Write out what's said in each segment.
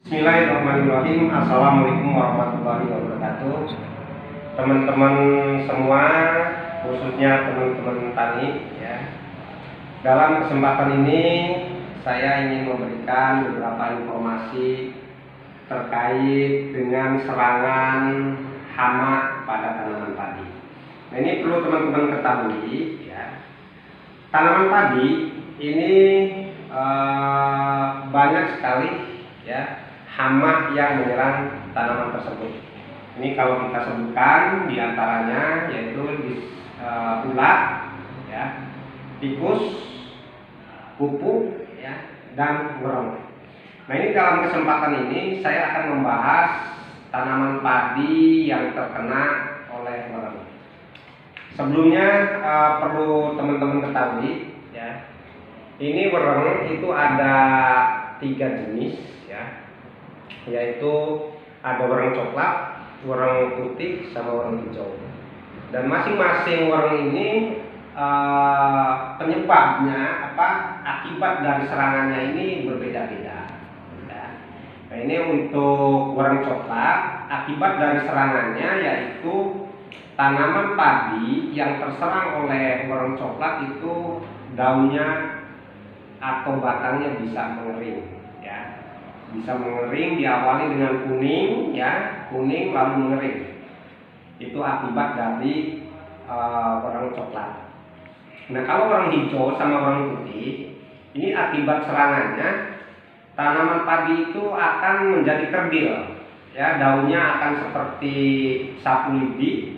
Bismillahirrahmanirrahim. Assalamualaikum warahmatullahi wabarakatuh. Teman-teman semua, khususnya teman-teman tani ya. Dalam kesempatan ini saya ingin memberikan beberapa informasi terkait dengan serangan hama pada tanaman padi. Nah, ini perlu teman-teman ketahui ya. Tanaman padi ini banyak sekali ya hama yang menyerang tanaman tersebut. Ini kalau kita sebutkan diantaranya yaitu ulat, ya, tikus, kupu, ya, dan wereng. Nah, ini dalam kesempatan ini saya akan membahas tanaman padi yang terkena oleh wereng. Sebelumnya perlu teman-teman ketahui, ya, ini wereng itu ada 3 jenis, ya. Yaitu ada wereng coklat, wereng putih, sama wereng hijau. Dan masing-masing wereng ini penyebabnya akibat dari serangannya ini berbeda-beda. Ya. Nah, ini untuk wereng coklat, akibat dari serangannya yaitu tanaman padi yang terserang oleh wereng coklat itu daunnya atau batangnya bisa mengering. Bisa mengering, diawali dengan kuning, ya, kuning lalu mengering. Itu akibat dari wereng coklat. Nah, kalau wereng hijau sama wereng putih, ini akibat serangannya tanaman padi itu akan menjadi kerdil, ya, daunnya akan seperti sapu lidi,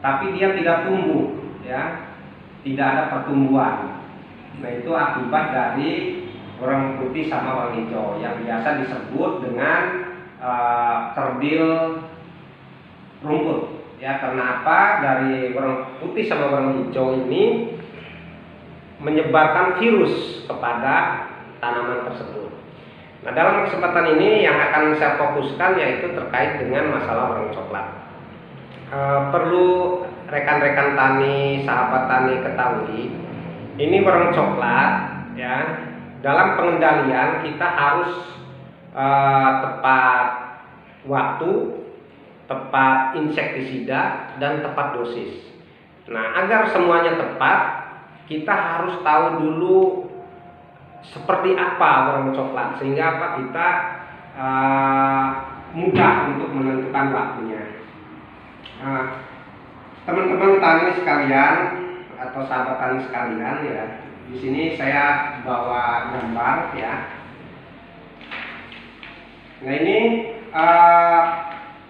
tapi dia tidak tumbuh, ya, tidak ada pertumbuhan. Nah, itu akibat dari wereng putih sama wereng hijau yang biasa disebut dengan kerdil rumput. Ya, karena apa? Dari wereng putih sama wereng hijau ini menyebarkan virus kepada tanaman tersebut. Nah, dalam kesempatan ini yang akan saya fokuskan yaitu terkait dengan masalah wereng coklat. Perlu rekan-rekan tani, sahabat tani ketahui, ini wereng coklat, ya. Dalam pengendalian kita harus tepat waktu, tepat insektisida, dan tepat dosis. Nah, agar semuanya tepat, kita harus tahu dulu seperti apa wereng coklat sehingga kita mudah untuk menentukan waktunya. Teman-teman tani sekalian atau sahabat tani sekalian, ya. Di sini saya bawa gambar, ya. Nah, ini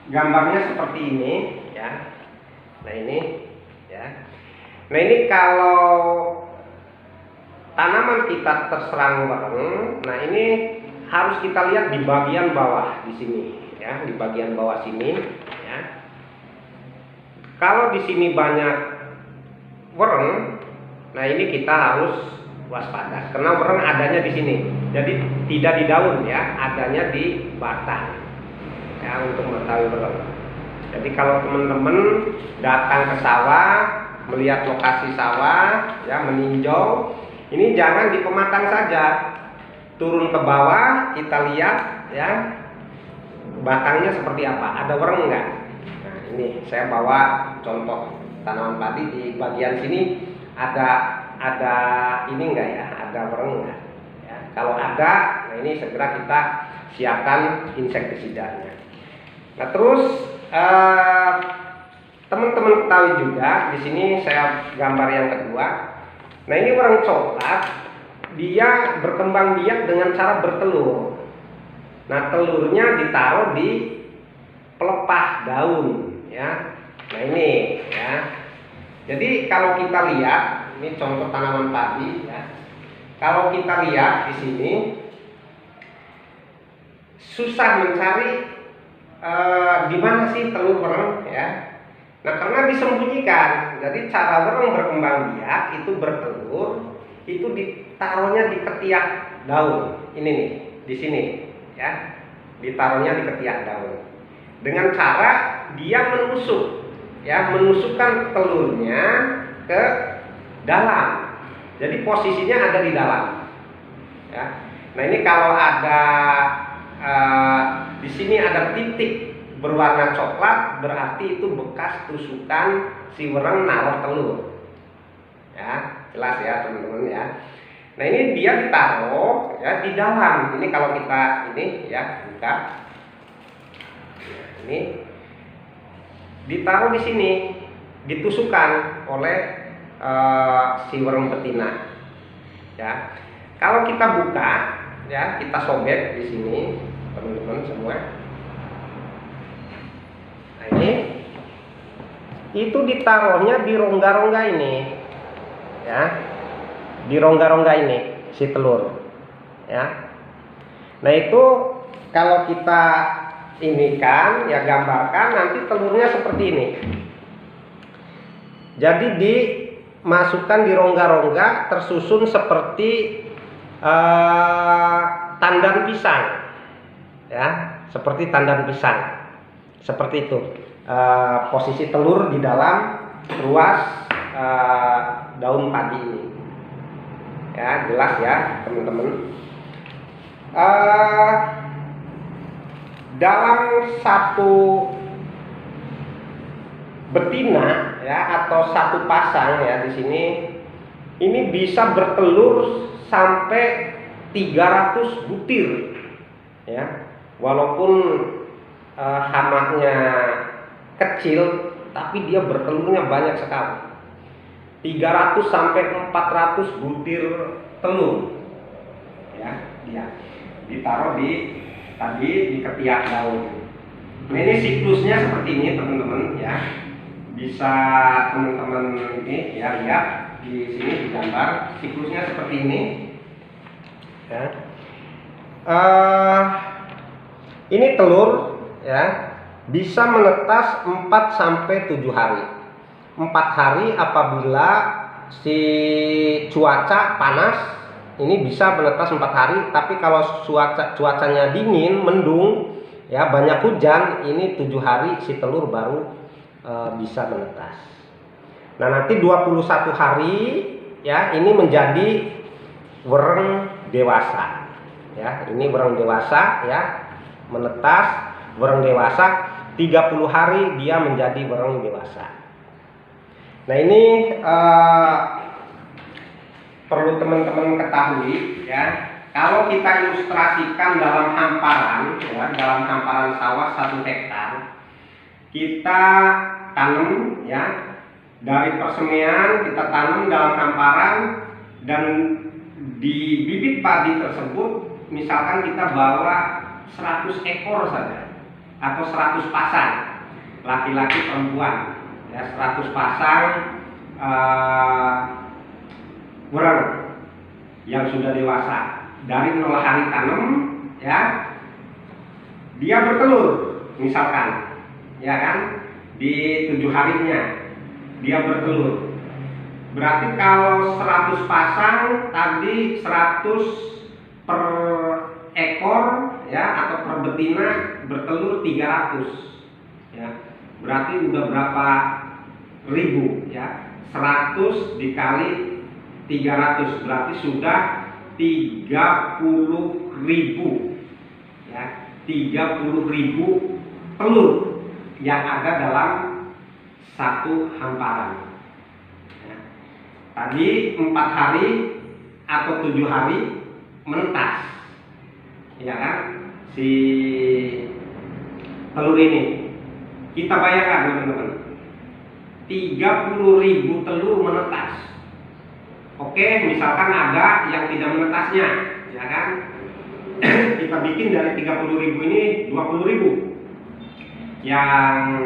gambarnya seperti ini, ya. Nah, ini, ya. Nah, ini kalau tanaman kita terserang wereng, nah ini harus kita lihat di bagian bawah di sini, ya, di bagian bawah sini, ya. Kalau di sini banyak wereng, nah ini kita harus waspada karena wereng adanya di sini. Jadi tidak di daun, ya, adanya di batang. Ya, untuk mengetahui wereng. Jadi kalau teman-teman datang ke sawah, melihat lokasi sawah, ya, meninjau, ini jangan di pematang saja. Turun ke bawah, kita lihat, ya, batangnya seperti apa, ada wereng enggak? Nah, ini saya bawa contoh tanaman padi di bagian sini. Ada ini enggak, ya, ada wereng enggak, ya. Kalau ada, nah ini segera kita siapkan insektisidanya. Nah, terus teman-teman ketahui juga di sini saya gambar yang kedua. Nah, ini wereng coklat, dia berkembang biak dengan cara bertelur. Nah, telurnya ditaruh di pelepah daun, ya. Nah, ini, ya. Jadi kalau kita lihat, ini contoh tanaman padi, ya. Kalau kita lihat di sini, susah mencari di mana sih telur wereng, ya. Nah, karena disembunyikan. Jadi cara wereng berkembang biak itu bertelur, itu ditaruhnya di ketiak daun. Ini nih, di sini, ya. Ditaruhnya di ketiak daun. Dengan cara dia menusuk, ya, menusukkan telurnya ke dalam. Jadi posisinya ada di dalam, ya. Nah, ini kalau ada di sini ada titik berwarna coklat, berarti itu bekas tusukan si wereng naruh telur. Ya, jelas ya teman-teman ya. Nah ini dia ditaruh ya di dalam. Ini kalau kita ini ya buka, ini ditaruh di sini, ditusukkan oleh si wereng betina. Ya, kalau kita buka ya, kita sobek di sini teman-teman semua. Nah ini itu ditaruhnya di rongga-rongga ini ya, di rongga-rongga ini si telur ya. Nah itu kalau kita ini kan ya, gambarkan nanti telurnya seperti ini. Jadi dimasukkan di rongga-rongga tersusun seperti tandan pisang ya, seperti tandan pisang, seperti itu. Posisi telur di dalam ruas daun padi ini ya, jelas ya teman-teman. Dalam satu betina ya, atau satu pasang ya, di sini ini bisa bertelur sampai 300 butir ya, walaupun hamahnya kecil tapi dia bertelurnya banyak sekali, 300 sampai 400 butir telur ya, dia ditaruh di ketiak daun. Nah ini siklusnya seperti ini teman-teman ya, bisa teman-teman ini ya lihat di sini digambar siklusnya seperti ini ya. Ini telur ya bisa menetas 4 sampai 7 hari. 4 hari apabila si cuaca panas, ini bisa menetas 4 hari. Tapi kalau cuacanya dingin, mendung ya, banyak hujan, ini 7 hari si telur baru bisa menetas. Nah nanti 21 hari ya, ini menjadi wereng dewasa ya. Ini wereng dewasa ya, menetas wereng dewasa. 30 hari dia menjadi wereng dewasa. Nah ini perlu teman-teman ketahui ya, kalau kita ilustrasikan dalam hamparan ya, dalam hamparan sawah 1 hektar, kita tanam ya, dari persemaian kita tanam dalam hamparan, dan di bibit padi tersebut misalkan kita bawa 100 ekor saja atau 100 pasang, laki-laki perempuan ya, 100 pasang wereng yang sudah dewasa. Dari 0 hari tanam ya, dia bertelur misalkan ya kan, di 7 harinya dia bertelur. Berarti kalau 100 pasang tadi 100 per ekor ya, atau per betina bertelur 300 ya. Berarti udah berapa ribu ya, 100 dikali 300 berarti sudah 30.000 ya, 30.000 telur yang ada dalam satu hamparan ya. Tadi 4 hari atau 7 hari menetas ya kan, si telur ini. Kita bayangkan teman-teman, 30.000 telur menetas. Oke, misalkan ada yang tidak menetasnya ya kan, kita bikin dari 30.000 ini 20.000 yang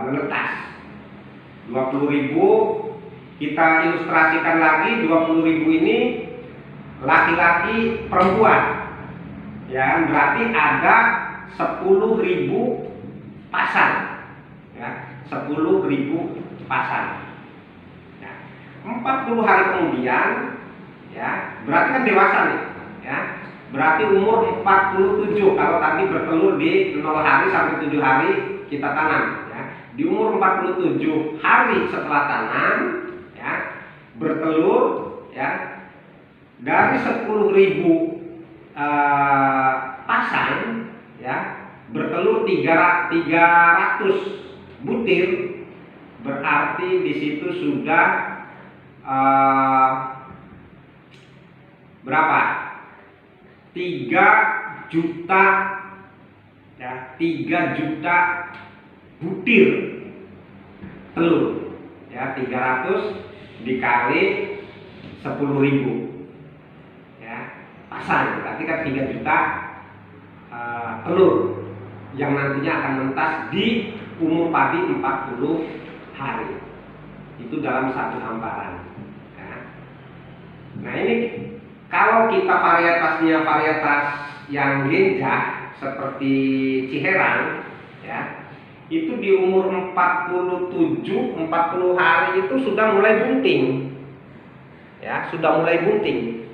menetas. 20.000 kita ilustrasikan lagi, 20.000 ini laki-laki perempuan ya, berarti ada 10.000 pasang ya, 10.000 pasang ya. 40 hari kemudian ya, berarti kan dewasa nih ya, berarti umur 47. Kalau tadi bertelur di 0 hari sampai 7 hari kita tanam ya, di umur 47 hari setelah tanam ya, bertelur ya, dari 10.000 pasang ya bertelur 300 butir, berarti di situ sudah berapa? 3 juta ya, 3 juta butir telur ya. 300 dikali 10.000 ya, pasang berarti kan 3 juta telur yang nantinya akan menetas di umur padi 40 hari. Itu dalam satu hamparan ya. Nah ini kalau kita varietasnya varietas yang genjah seperti Ciherang ya, itu di umur 40 hari itu sudah mulai bunting ya, sudah mulai bunting.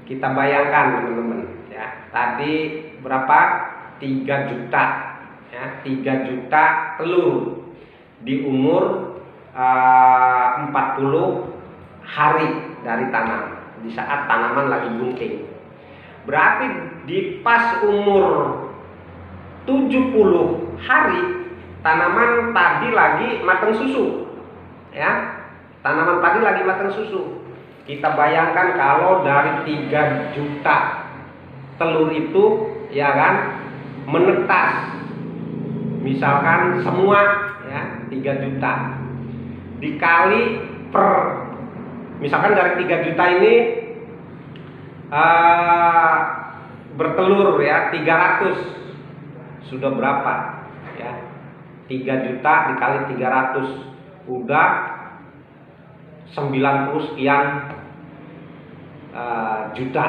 Kita bayangkan teman-teman ya, tadi berapa? 3 juta ya, 3 juta telur di umur 40 hari dari tanam, di saat tanaman lagi bunting. Berarti di pas umur 70 hari tanaman padi lagi matang susu ya, tanaman padi lagi matang susu. Kita bayangkan kalau dari 3 juta telur itu ya kan menetas, misalkan semua ya 3 juta dikali per, misalkan dari 3 juta ini bertelur ya 300, sudah berapa ya, 3 juta dikali 300 udah 90 sekian juta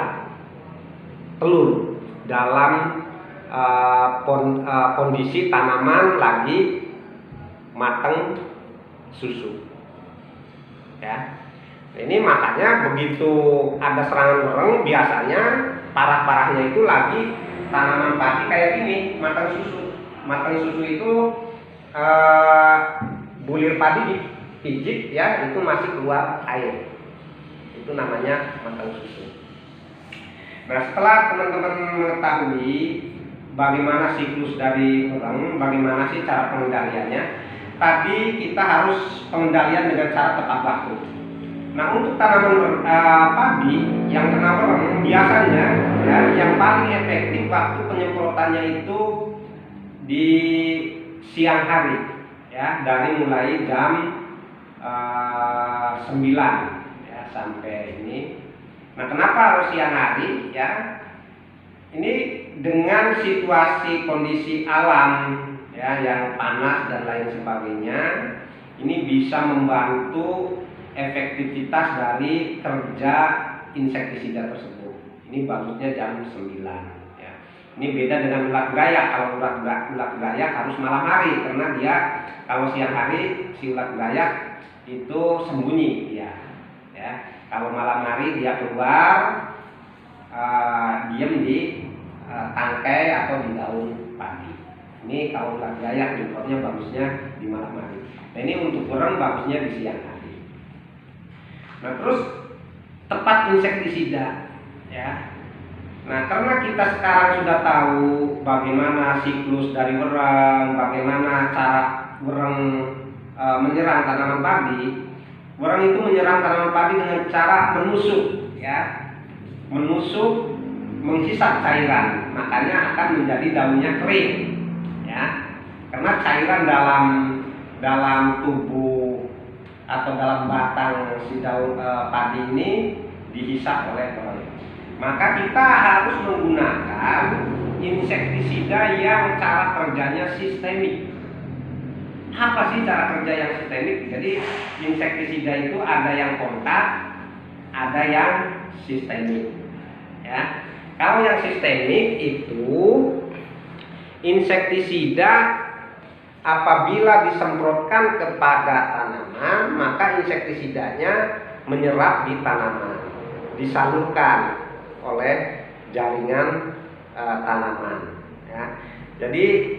telur dalam kondisi tanaman lagi mateng susu ya. Ini makanya begitu ada serangan wereng, biasanya parah-parahnya itu lagi tanaman padi kayak gini, matang susu. Matang susu itu bulir padi dipijit ya, itu masih keluar air. Itu namanya matang susu. Nah, setelah teman-teman mengetahui bagaimana siklus dari wereng, bagaimana sih cara pengendaliannya, tadi kita harus pengendalian dengan cara tepat waktu. Nah, untuk tanaman padi yang kena wereng biasanya ya, yang paling efektif waktu penyemprotannya itu di siang hari ya, dari mulai jam 9 ya sampai ini. Nah, kenapa harus siang hari ya? Ini dengan situasi kondisi alam ya yang panas dan lain sebagainya, ini bisa membantu efektivitas dari kerja insektisida tersebut. Ini bagusnya jam 9 ya. Ini beda dengan ulat gelayak. Kalau ulat gelayak harus malam hari, karena dia kalau siang hari si ulat gelayak itu sembunyi dia ya. Kalau malam hari dia keluar diam di tangkai atau di daun padi. Ini kalau ulat gelayak impornya bagusnya di malam hari. Nah, ini untuk wereng bagusnya di siang hari. Nah, terus tepat insektisida ya. Nah, karena kita sekarang sudah tahu bagaimana siklus dari wereng, bagaimana cara wereng menyerang tanaman padi. Wereng itu menyerang tanaman padi dengan cara menusuk ya. Menusuk, menghisap cairan, makanya akan menjadi daunnya kering ya. Karena cairan dalam tubuh atau dalam batang si daun padi ini dihisap oleh wereng. Maka kita harus menggunakan insektisida yang cara kerjanya sistemik. Apa sih cara kerja yang sistemik? Jadi insektisida itu ada yang kontak, ada yang sistemik ya. Kalau yang sistemik itu insektisida apabila disemprotkan kepada tanaman, maka insektisidanya menyerap di tanaman, disalurkan oleh jaringan tanaman ya. Jadi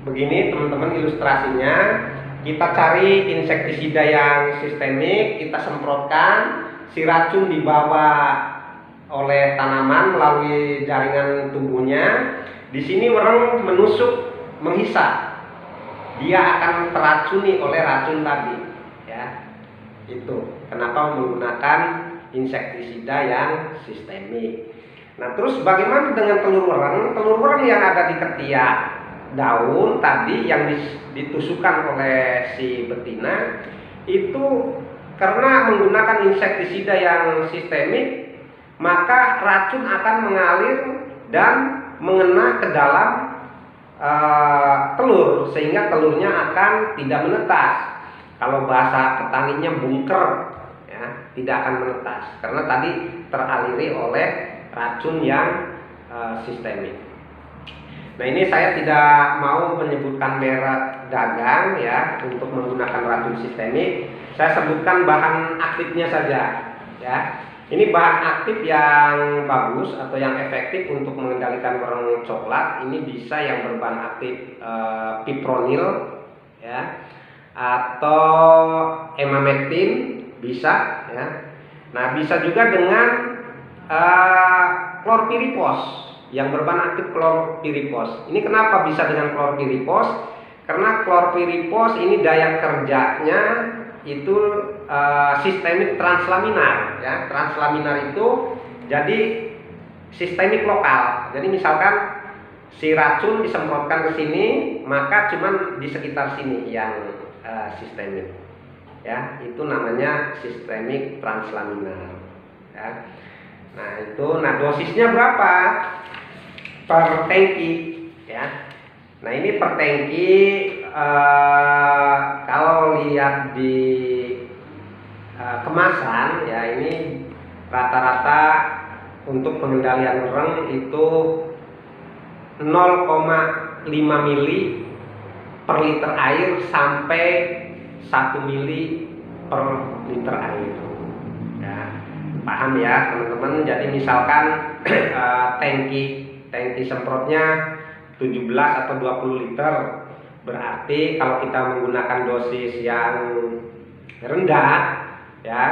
begini teman-teman ilustrasinya, kita cari insektisida yang sistemik, kita semprotkan, si racun dibawa oleh tanaman melalui jaringan tubuhnya. Di sini orang menusuk, menghisap, dia akan teracuni oleh racun tadi, ya. Itu kenapa menggunakan insektisida yang sistemik. Nah, terus bagaimana dengan telur wereng? Telur wereng yang ada di ketiak daun tadi yang ditusukkan oleh si betina itu karena menggunakan insektisida yang sistemik, maka racun akan mengalir dan mengena ke dalam telur sehingga telurnya akan tidak menetas. Kalau bahasa petaninya bungker, ya, tidak akan menetas karena tadi teraliri oleh racun yang sistemik. Nah, ini saya tidak mau menyebutkan merek dagang ya untuk menggunakan racun sistemik. Saya sebutkan bahan aktifnya saja, ya. Ini bahan aktif yang bagus atau yang efektif untuk mengendalikan wereng coklat. Ini bisa yang berbahan aktif fipronil, ya, atau emamectin bisa, ya. Nah, bisa juga dengan klorpirifos yang berbahan aktif klorpirifos. Ini kenapa bisa dengan klorpirifos? Karena klorpirifos ini daya kerjanya itu sistemik translaminar, ya. Translaminar itu jadi sistemik lokal. Jadi misalkan si racun disemprotkan ke sini, maka cuman di sekitar sini yang sistemik, ya. Itu namanya sistemik translaminar, ya. Nah, itu, dosisnya berapa per tangki, ya. Nah, ini per tangki kalau lihat di kemasan, ya, ini rata-rata untuk pengendalian wereng itu 0,5 mili per liter air sampai 1 mili per liter air, ya. Paham ya teman-teman? Jadi misalkan tangki semprotnya 17 atau 20 liter, berarti kalau kita menggunakan dosis yang rendah, ya,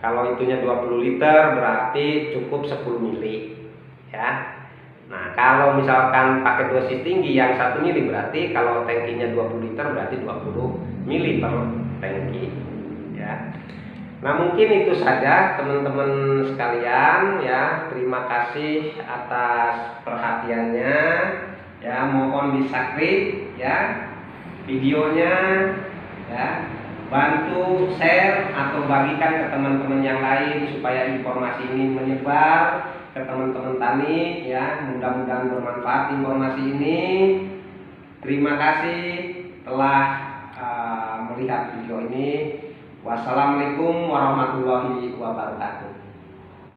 kalau itunya 20 liter berarti cukup 10 mili, ya. Nah, kalau misalkan pakai dosis tinggi yang 1 mili, berarti kalau tangkinya 20 liter berarti 20 mili per tangki, ya. Nah, mungkin itu saja teman-teman sekalian, ya. Terima kasih atas perhatiannya, ya. Mohon di-subscribe, ya, videonya, ya. Bantu share atau bagikan ke teman-teman yang lain supaya informasi ini menyebar ke teman-teman tani, ya. Mudah-mudahan bermanfaat informasi ini. Terima kasih telah melihat video ini. Wassalamualaikum warahmatullahi wabarakatuh.